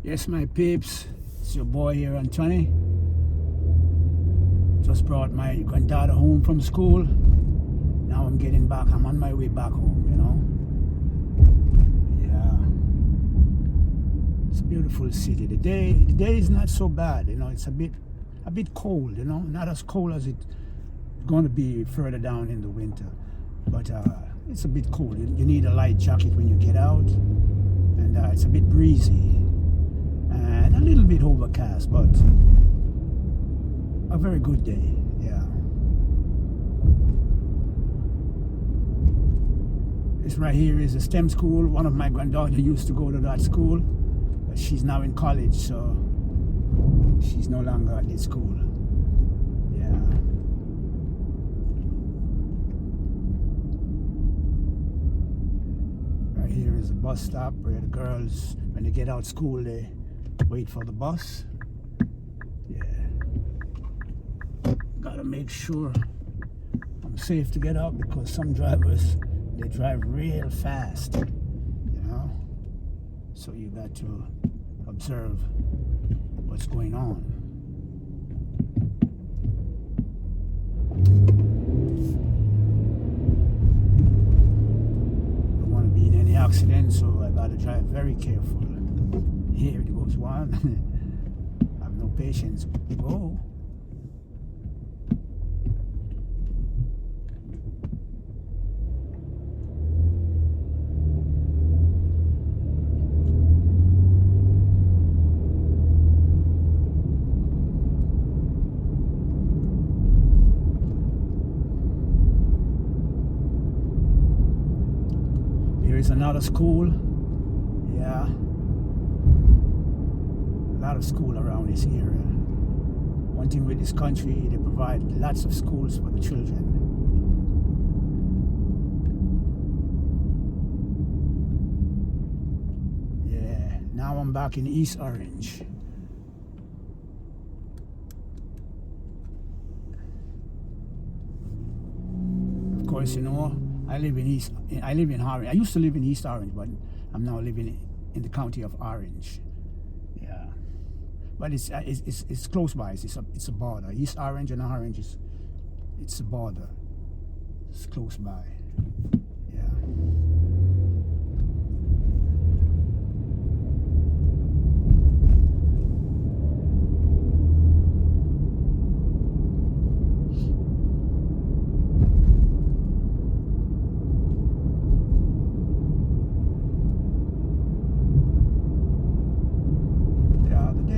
Yes, my peeps, it's your boy here, Anthony. Just brought my granddaughter home from school. Now I'm getting back. I'm on my way back home, Yeah. It's a beautiful city. The day is not so bad, It's a bit cold, Not as cold as it's going to be further down in the winter. But it's a bit cold. You need a light jacket when you get out. And it's a bit breezy. And a little bit overcast, but a very good day, yeah. This right here is a STEM school. One of my granddaughters used to go to that school, but she's now in college, so she's no longer at this school. Yeah. Right here is a bus stop where the girls, when they get out of school, they wait for the bus. Yeah. Gotta make sure I'm safe to get out because some drivers, they drive real fast, So you got to observe what's going on. Don't want to be in any accident, so I gotta drive very careful. Here it goes one. I have no patience. Go. Here is another school. Yeah. A lot of school around this area. One thing with this country, they provide lots of schools for the children. Yeah, now I'm back in East Orange. Of course, I live in Orange. I used to live in East Orange, but I'm now living in the county of Orange. Yeah, but it's close by. It's a border. East Orange and Orange it's a border. It's close by. Yeah.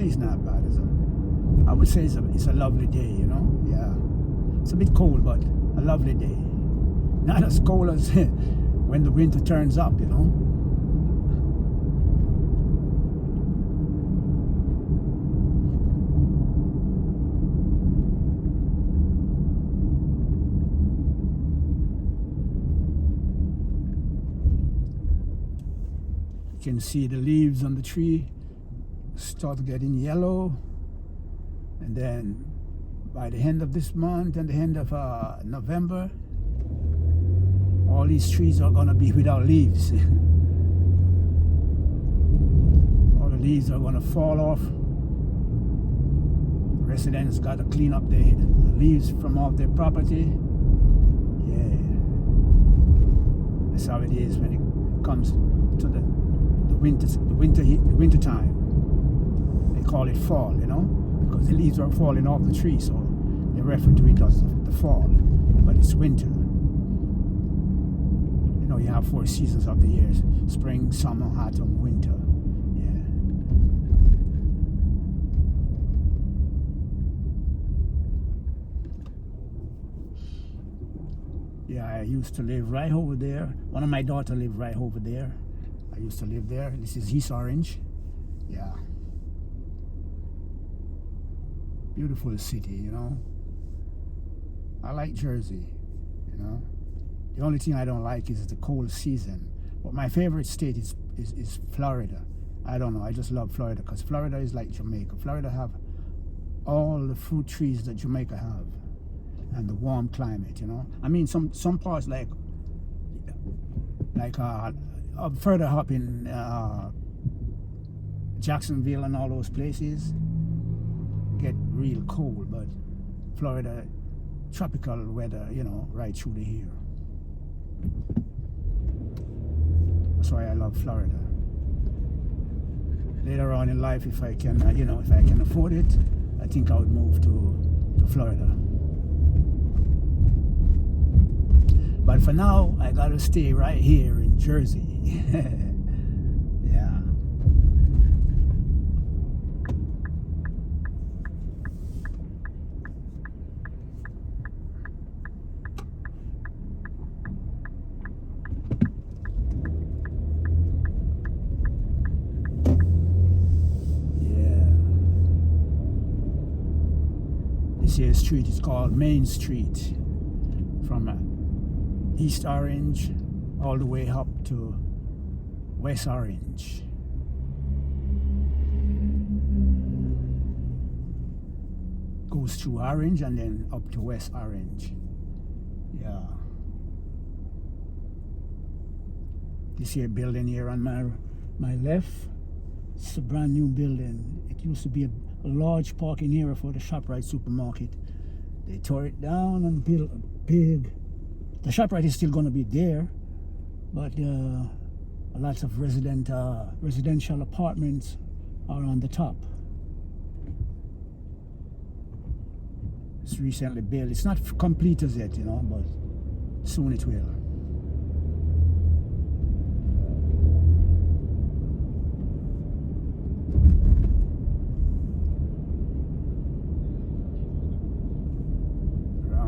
It's not bad, I would say it's a lovely day, Yeah, it's a bit cold, but a lovely day. Not as cold as when the winter turns up, You can see the leaves on the tree start getting yellow, and then by the end of this month and the end of November, all these trees are gonna be without leaves. All the leaves are gonna fall off. Residents gotta clean up the leaves from off their property. Yeah, that's how it is when it comes to the winter time. Call it fall, because the leaves are falling off the tree, so they refer to it as the fall, but it's winter. You have 4 seasons of the year: spring, summer, autumn, winter. Yeah, I used to live right over there. One of my daughters lived right over there. I used to live there. This is East Orange. Yeah. Beautiful city, I like Jersey, The only thing I don't like is the cold season. But my favorite state is Florida. I don't know, I just love Florida because Florida is like Jamaica. Florida have all the fruit trees that Jamaica have and the warm climate, I mean, some parts like further up in Jacksonville and all those places get real cold, but Florida, tropical weather, you know, right through the year. That's why I love Florida. Later on in life, if I can, you know, if I can afford it, I think I would move to Florida. But for now, I gotta stay right here in Jersey. Yeah. This here street is called Main Street, from East Orange all the way up to West Orange. Goes through Orange and then up to West Orange. Yeah. This here building here on my left, it's a brand new building. It used to be a large parking area for the ShopRite supermarket. They tore it down and built a big. The ShopRite is still going to be there, but lots of residential apartments are on the top. It's recently built. It's not complete as yet, you know, but soon it will.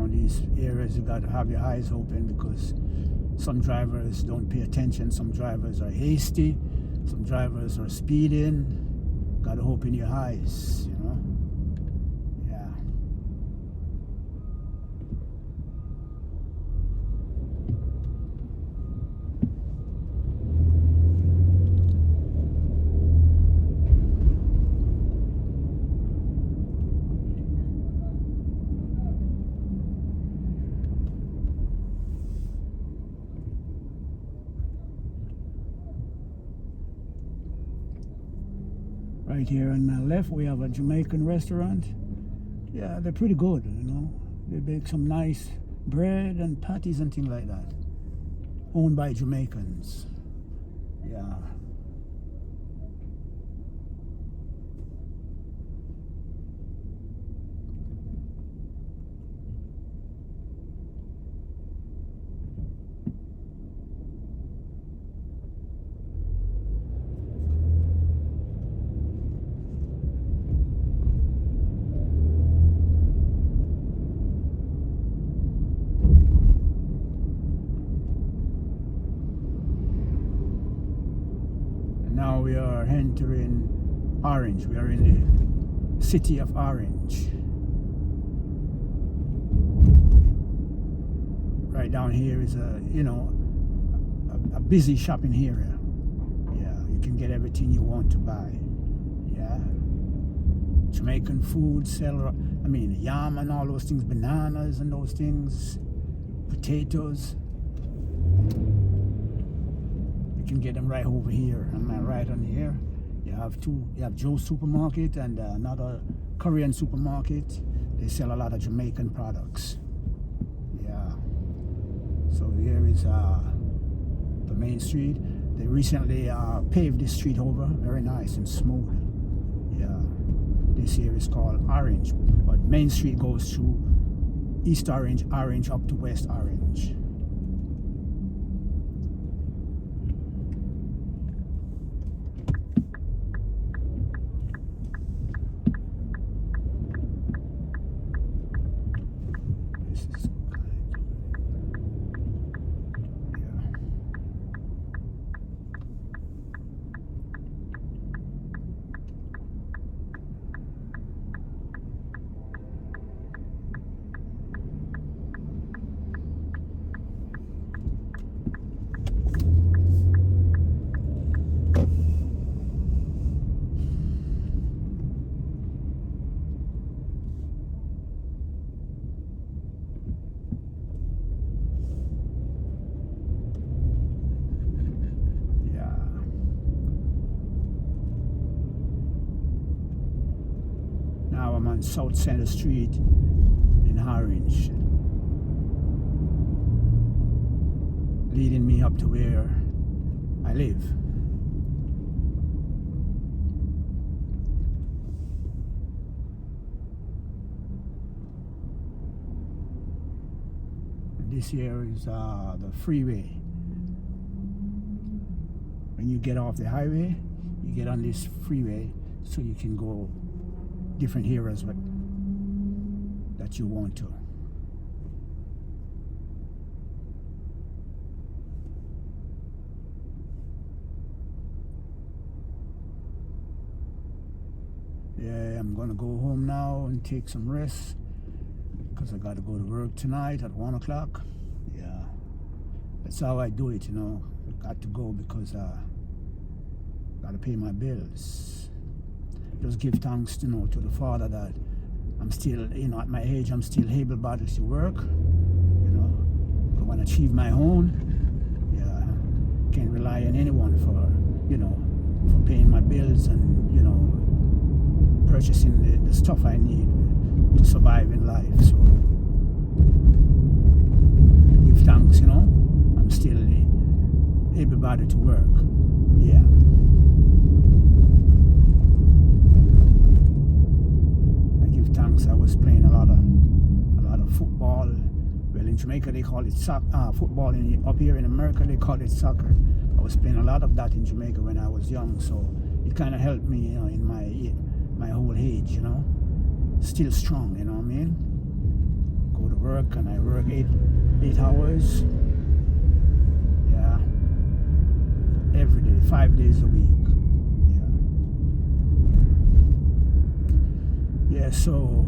These areas you got to have your eyes open, because some drivers don't pay attention, some drivers are hasty, some drivers are speeding. Got to open your eyes, you know. Yeah. Right here on my left, we have a Jamaican restaurant. Yeah, they're pretty good, you know. They bake some nice bread and patties and things like that. Owned by Jamaicans. Yeah. Now we are entering Orange. We are in the city of Orange. Right down here is a busy shopping area. Yeah, you can get everything you want to buy. Yeah, Jamaican food, yam and all those things, bananas and those things, potatoes. You can get them right over here. And right on here, you have Joe's Supermarket and another Korean supermarket. They sell a lot of Jamaican products. Yeah. So here is the main street. They recently paved this street over, very nice and smooth. Yeah. This here is called Orange, but Main Street goes through East Orange, Orange up to West Orange. I'm on South Center Street in Orange, leading me up to where I live. And this here is the freeway. When you get off the highway, you get on this freeway so you can go different areas that you want to. Yeah, I'm gonna go home now and take some rest because I gotta go to work tonight at 1 o'clock. Yeah, that's how I do it, you know. Got to go because gotta pay my bills. Just give thanks, you know, to the Father that I'm still, you know, at my age, I'm still able-bodied to work. You know, I want to achieve my own. Yeah, can't rely on anyone for, you know, for paying my bills and, you know, purchasing the stuff I need to survive in life. So give thanks, you know. I'm still able-bodied to work. Yeah. I give thanks. I was playing a lot of football. Well, in Jamaica they call it football. Up here in America they call it soccer. I was playing a lot of that in Jamaica when I was young, so it kind of helped me, you know, in my whole age, you know. Still strong, you know what I mean? Go to work and I work 8 hours. Yeah. Every day, 5 days a week. Yeah, so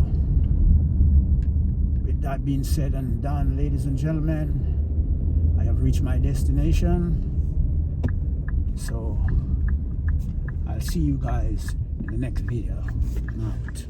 with that being said and done, ladies and gentlemen, I have reached my destination. So I'll see you guys in the next video. Out.